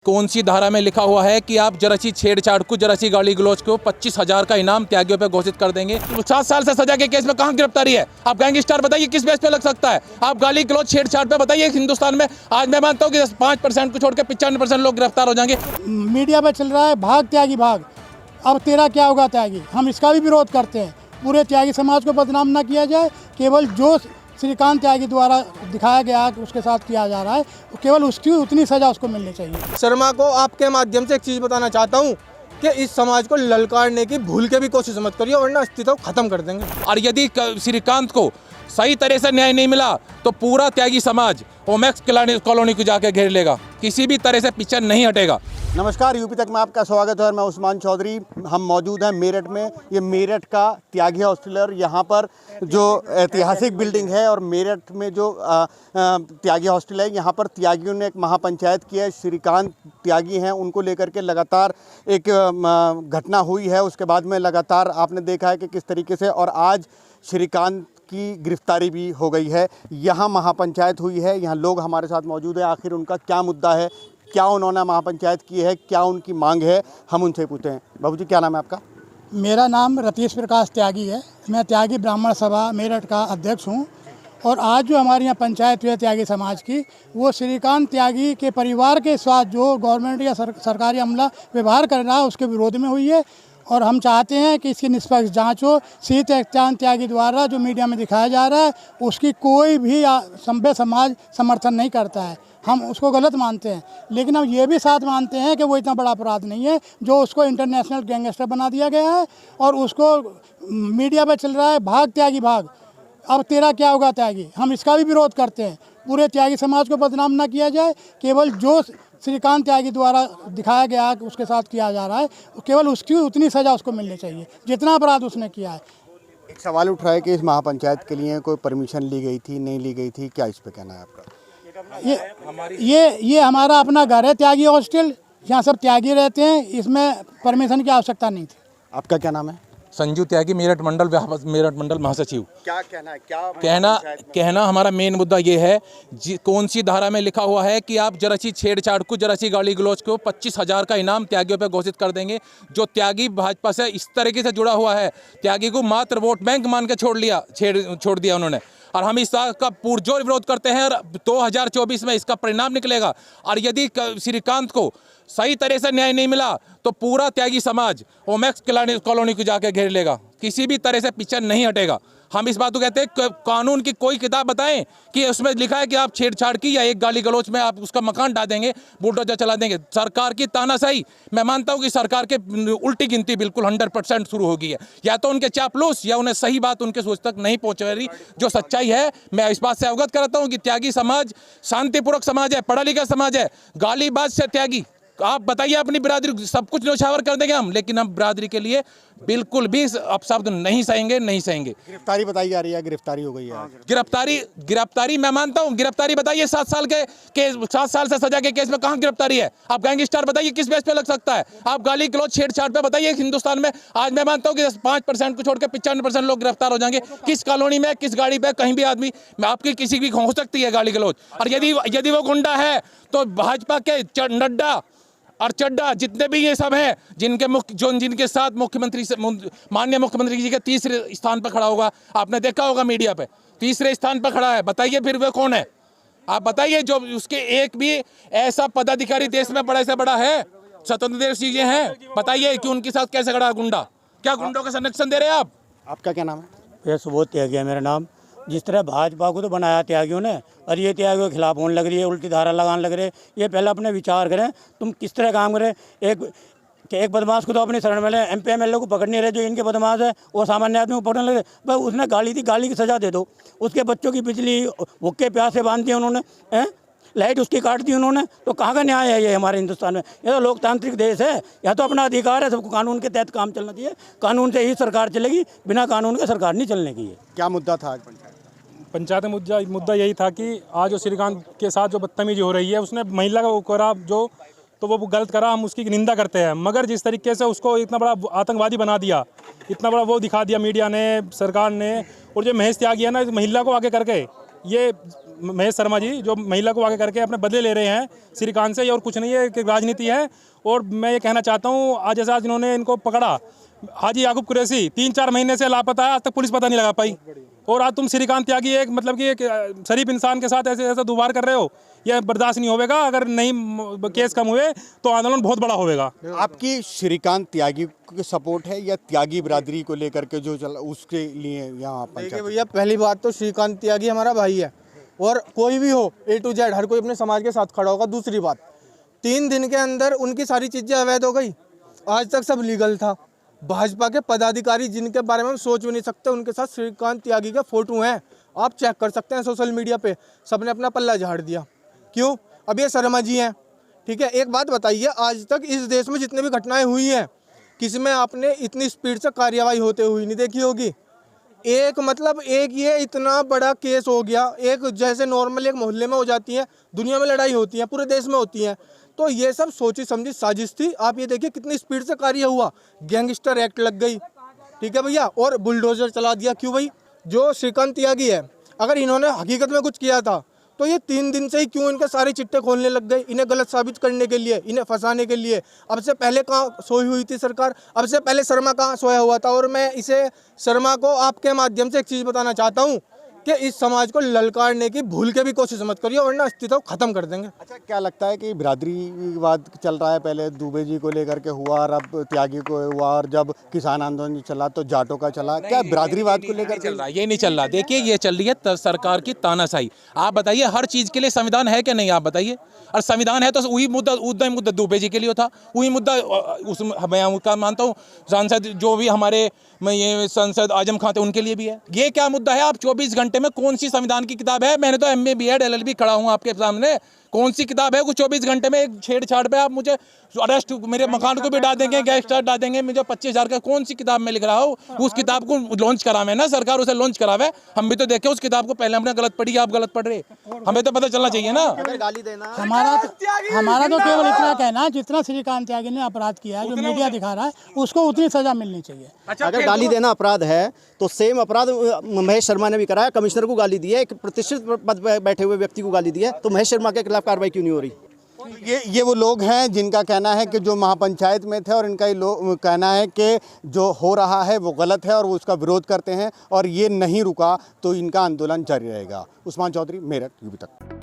कौन सी धारा में लिखा हुआ है कि आप जरा सी छेड़छाड़ को, जरा सी गाली गलौज को 25,000 का इनाम त्यागियों पे घोषित कर देंगे। 7 साल से सजा के केस में कहाँ गिरफ्तारी है? आप गैंगस्टर बताइए किस बेस पे लग सकता है? आप गाली गलौज छेड़छाड़ पे बताइए। हिंदुस्तान में आज मैं मानता हूँ कि 5% को छोड़ के 95% लोग गिरफ्तार हो जाएंगे। मीडिया पे चल रहा है भाग त्यागी भाग, अब तेरा क्या होगा त्यागी। हम इसका भी विरोध करते हैं। पूरे त्यागी समाज को बदनाम ना किया जाए। केवल जो श्रीकांत त्यागी द्वारा दिखाया गया कि उसके साथ किया जा रहा है, केवल उसकी उतनी सजा उसको मिलनी चाहिए। शर्मा को आपके माध्यम से एक चीज़ बताना चाहता हूँ कि इस समाज को ललकारने की भूल के भी कोशिश मत करिए, वरना अस्तित्व खत्म कर देंगे। और यदि श्रीकांत को सही तरह से न्याय नहीं मिला तो पूरा त्यागी समाज ओमैक्स कॉलोनी को जाके घेर लेगा। किसी भी तरह से पीछे नहीं हटेगा। नमस्कार, यूपी तक में आपका स्वागत है और मैं उस्मान चौधरी। हम मौजूद हैं मेरठ में। ये मेरठ का त्यागी हॉस्टल, यहाँ पर जो ऐतिहासिक बिल्डिंग है और मेरठ में जो त्यागी हॉस्टल है, यहाँ पर त्यागियों ने एक महापंचायत की है। श्रीकांत त्यागी हैं, उनको लेकर के लगातार एक घटना हुई है। उसके बाद में लगातार आपने देखा है कि किस तरीके से, और आज श्रीकांत की गिरफ्तारी भी हो गई है। यहाँ महापंचायत हुई है, यहाँ लोग हमारे साथ मौजूद है। आखिर उनका क्या मुद्दा है, क्या उन्होंने महापंचायत की है, क्या उनकी मांग है, हम उनसे पूछते हैं। बाबू जी, क्या नाम है आपका? मेरा नाम रतीश प्रकाश त्यागी है। मैं त्यागी ब्राह्मण सभा मेरठ का अध्यक्ष हूँ। और आज जो हमारे यहाँ पंचायत हुई है त्यागी समाज की, वो श्रीकांत त्यागी के परिवार के साथ जो गवर्नमेंट या सरकारी अमला व्यवहार कर रहा है उसके विरोध में हुई है। और हम चाहते हैं कि इसकी निष्पक्ष जांच हो। श्रीकांत त्यागी द्वारा जो मीडिया में दिखाया जा रहा है उसकी कोई भी सभ्य समाज समर्थन नहीं करता है। हम उसको गलत मानते हैं, लेकिन हम ये भी साथ मानते हैं कि वो इतना बड़ा अपराध नहीं है जो उसको इंटरनेशनल गैंगस्टर बना दिया गया है। और उसको मीडिया पे चल रहा है भाग त्यागी भाग, अब तेरा क्या होगा त्यागी। हम इसका भी विरोध करते हैं। पूरे त्यागी समाज को बदनाम ना किया जाए। केवल जो श्रीकांत त्यागी द्वारा दिखाया गया कि उसके साथ किया जा रहा है, केवल उसकी उतनी सजा उसको मिलनी चाहिए जितना अपराध उसने किया है। एक सवाल उठ रहा है कि इस महापंचायत के लिए कोई परमिशन ली गई थी, नहीं ली गई थी, क्या इस पे कहना है आपका? ये हमारा अपना घर है त्यागी हॉस्टल, यहाँ सब त्यागी रहते हैं। इसमें परमिशन की आवश्यकता नहीं थी। आपका क्या नाम है? संजू त्यागी, मेरठ मंडल महासचिव। क्या कहना है? कहना हमारा मेन मुद्दा ये है, कौन सी धारा में लिखा हुआ है कि आप जरा सी छेड़छाड़ को, जरा सी गाली गलौज को 25,000 का इनाम त्यागियों पे घोषित कर देंगे। जो त्यागी भाजपा से इस तरीके से जुड़ा हुआ है, त्यागी को मात्र वोट बैंक मान के छोड़ दिया उन्होंने। और हम इस का पुरजोर विरोध करते हैं और 2024 में इसका परिणाम निकलेगा। और यदि श्रीकांत को सही तरह से न्याय नहीं मिला तो पूरा त्यागी समाज ओमैक्स कॉलोनी को जाके घेर लेगा। किसी भी तरह से पीछे नहीं हटेगा। हम इस बात को कहते हैं, कानून की कोई किताब बताएं कि उसमें लिखा है कि आप छेड़छाड़ की या एक गाली गलौज में आप उसका मकान ढा देंगे, बुलडोजर चला देंगे। सरकार की तानाशाही, मैं मानता हूं कि सरकार के उल्टी गिनती बिल्कुल 100% शुरू हो गई है। या तो उनके चापलूस या उन्हें सही बात उनके सोच तक नहीं पहुंच रही। जो सच्चाई है, मैं इस बात से अवगत कराता हूँ कि त्यागी समाज शांतिपूर्वक समाज है, पढ़ा लिखा समाज है। गालीबाज से त्यागी, आप बताइए अपनी बिरादरी, सब कुछ न्यौछावर कर देंगे हम, लेकिन हम बिरादरी के लिए बिल्कुल भी अपशब्द नहीं सहेंगे। गिरफ्तारी बताई जा रही है, गिरफ्तारी हो गई है। गिरफ्तारी मैं मानता हूं। गिरफ्तारी बताइए। 7 साल से सजा के केस में कहाँ गिरफ्तारी है? आप गैंगस्टर बताइए किस बेस पे लग सकता है? आप गाली गलौज छेड़छाड़ पे बताइए। हिंदुस्तान में आज मैं मानता हूं कि 5% को छोड़ के 95% लोग गिरफ्तार हो जाएंगे। किस कॉलोनी में, किस गाड़ी पे, कहीं भी आदमी, आपकी किसी की हो सकती है गाली गलौज। और यदि वो गुंडा है तो भाजपा के नड्डा और चड्डा जितने भी ये सब हैं, जिनके साथ माननीय मुख्यमंत्री जी के तीसरे स्थान पर खड़ा होगा, आपने देखा होगा मीडिया पे, तीसरे स्थान पर खड़ा है। बताइए फिर वे कौन है? आप बताइए। जो उसके एक भी ऐसा पदाधिकारी देश में बड़ा से बड़ा है, स्वतंत्र देव सिंह जी हैं, बताइए कि उनके साथ कैसे खड़ा है गुंडा? क्या गुंडों का संरक्षण दे रहे हैं आप? आपका क्या नाम है? ये सुबोध त्यागी है मेरा नाम। जिस तरह भाजपा को तो बनाया त्यागियों ने, और ये त्यागियों के खिलाफ होने लग रही है, उल्टी धारा लगाने लग रहे हैं। ये पहले अपने विचार करें, तुम किस तरह काम करें। एक बदमाश को तो अपनी शरण में ले, MP MLA को पकड़ नहीं रहे जो इनके बदमाश है, वो सामान्य आदमी को पकड़ने लगे। भाई उसने गाली दी, गाली की सजा दे दो। उसके बच्चों की बिजली भूखे प्यास से बांध दी उन्होंने, लाइट उसकी काट दी उन्होंने। तो कहाँ का न्याय है ये हमारे हिंदुस्तान में? ये तो लोकतांत्रिक देश है, या तो अपना अधिकार है, सबको कानून के तहत काम चलना चाहिए। कानून से ही सरकार चलेगी, बिना कानून के सरकार नहीं चलने की है। क्या मुद्दा था आज पंचायत में? मुद्दा यही था कि आज जो श्रीकांत के साथ जो बदतमीजी हो रही है, उसने महिला का वो करा जो, तो वो गलत करा, हम उसकी निंदा करते हैं। मगर जिस तरीके से उसको इतना बड़ा आतंकवादी बना दिया, इतना बड़ा वो दिखा दिया मीडिया ने, सरकार ने, और जो महेश त्यागी है ना, इस महिला को आगे करके ये महेश शर्मा जी जो महिला को आगे करके अपने बदले ले रहे हैं श्रीकांत से, ये और कुछ नहीं है, कि राजनीति है। और मैं ये कहना चाहता हूँ, आज जैसा आज इन्होंने इनको पकड़ा, हाजी याकूब कुरैशी 3-4 महीने से लापता है, आज तक पुलिस पता नहीं लगा पाई। और आज तुम श्रीकांत त्यागी एक मतलब कि एक शरीफ इंसान के साथ ऐसे ऐसा दुबार कर रहे हो, यह बर्दाश्त नहीं होगा। अगर नहीं केस कम हुए तो आंदोलन बहुत बड़ा होगा। आपकी श्रीकांत त्यागी को सपोर्ट है या त्यागी बिरादरी को लेकर के जो चल उसके लिए यहाँ देखिए पंचायत? भैया, पहली बात तो श्रीकांत त्यागी हमारा भाई है और कोई भी हो A to Z हर कोई अपने समाज के साथ खड़ा होगा। दूसरी बात, 3 दिन के अंदर उनकी सारी चीज़ें अवैध हो गई, आज तक सब लीगल था। भाजपा के पदाधिकारी जिनके बारे में हम सोच भी नहीं सकते, उनके साथ श्रीकांत त्यागी के फोटो हैं, आप चेक कर सकते हैं सोशल मीडिया पे। सबने अपना पल्ला झाड़ दिया। क्यों? अब ये शर्मा जी हैं, ठीक है। एक बात बताइए, आज तक इस देश में जितनी भी घटनाएं हुई हैं, किसी में आपने इतनी स्पीड से कार्रवाई होते हुई नहीं देखी होगी। एक मतलब एक ये इतना बड़ा केस हो गया, एक जैसे नॉर्मल एक मोहल्ले में हो जाती है, दुनिया में लड़ाई होती है, पूरे देश में होती है। तो ये सब सोची समझी साजिश थी। आप ये देखिए कितनी स्पीड से कार्य हुआ, गैंगस्टर एक्ट लग गई, ठीक है भैया, और बुलडोजर चला दिया। क्यों भाई? जो श्रीकांत त्यागी है, अगर इन्होंने हकीकत में कुछ किया था तो ये 3 दिन से ही क्यों इनके सारे चिट्टे खोलने लग गए, इन्हें गलत साबित करने के लिए, इन्हें फंसाने के लिए। अब से पहले कहाँ सोई हुई थी सरकार? अब से पहले शर्मा कहाँ सोया हुआ था? और मैं इसे शर्मा को आपके माध्यम से एक चीज़ बताना चाहता हूँ कि इस समाज को ललकारने की भूल के भी कोशिश मत करिए, वरना अस्तित्व खत्म कर देंगे। अच्छा, क्या लगता है कि बिरादरी विवाद चल रहा है? पहले दुबे जी को लेकर के हुआ और अब त्यागी को हुआ, और जब किसान आंदोलन चला तो जाटों का चला। क्या बिरादरीवाद को लेकर चल रहा है? ये नहीं चल रहा। देखिए, ये चल रही है सरकार की तानाशाही। आप बताइए, हर चीज़ के लिए संविधान है कि नहीं? आप बताइए। और संविधान है तो वही मुद्दा, उतना ही मुद्दा दुबे जी के लिए था, वही मुद्दा उस मैं उसका मानता हूँ। सांसद जो भी हमारे ये सांसद आजम खान थे उनके लिए भी है। ये क्या मुद्दा है? आप 24 घंटे में कौन सी संविधान की किताब है? मैंने तो MA BEd LLB खड़ा हूँ आपके सामने। कौन सी किताब है? कुछ 24 घंटे में एक छेड़छाड़ पे आप मुझे अरेस्ट, मेरे मकान को भी डाल देंगे, गैस स्टार्ट डाल देंगे, मुझे 25,000 का। कौन सी किताब में लिख रहा हूँ? उस किताब को लॉन्च करावे ना सरकार, उसे लॉन्च करावे। हम भी तो देखें उस किताब को, पहले हमने गलत पढ़ी, आप गलत पढ़ रहे, हमें तो पता चलना चाहिए ना। गाली देना हमारा तो केवल इतना कहना है, जितना श्रीकांत त्यागी ने अपराध किया है, जो मीडिया दिखा रहा है, उसको उतनी सजा मिलनी चाहिए। अगर गाली देना अपराध है तो सेम अपराध महेश शर्मा ने भी कराया। कमिश्नर को गाली दी है, एक प्रतिष्ठित पद पर बैठे हुए व्यक्ति को गाली दी है, तो महेश शर्मा के खिलाफ कार्रवाई क्यों नहीं हो रही? ये वो लोग हैं जिनका कहना है कि जो महापंचायत में थे, और इनका ये कहना है कि जो हो रहा है वो गलत है और वो उसका विरोध करते हैं, और ये नहीं रुका तो इनका आंदोलन जारी रहेगा। उस्मान चौधरी, मेरठ, UP तक।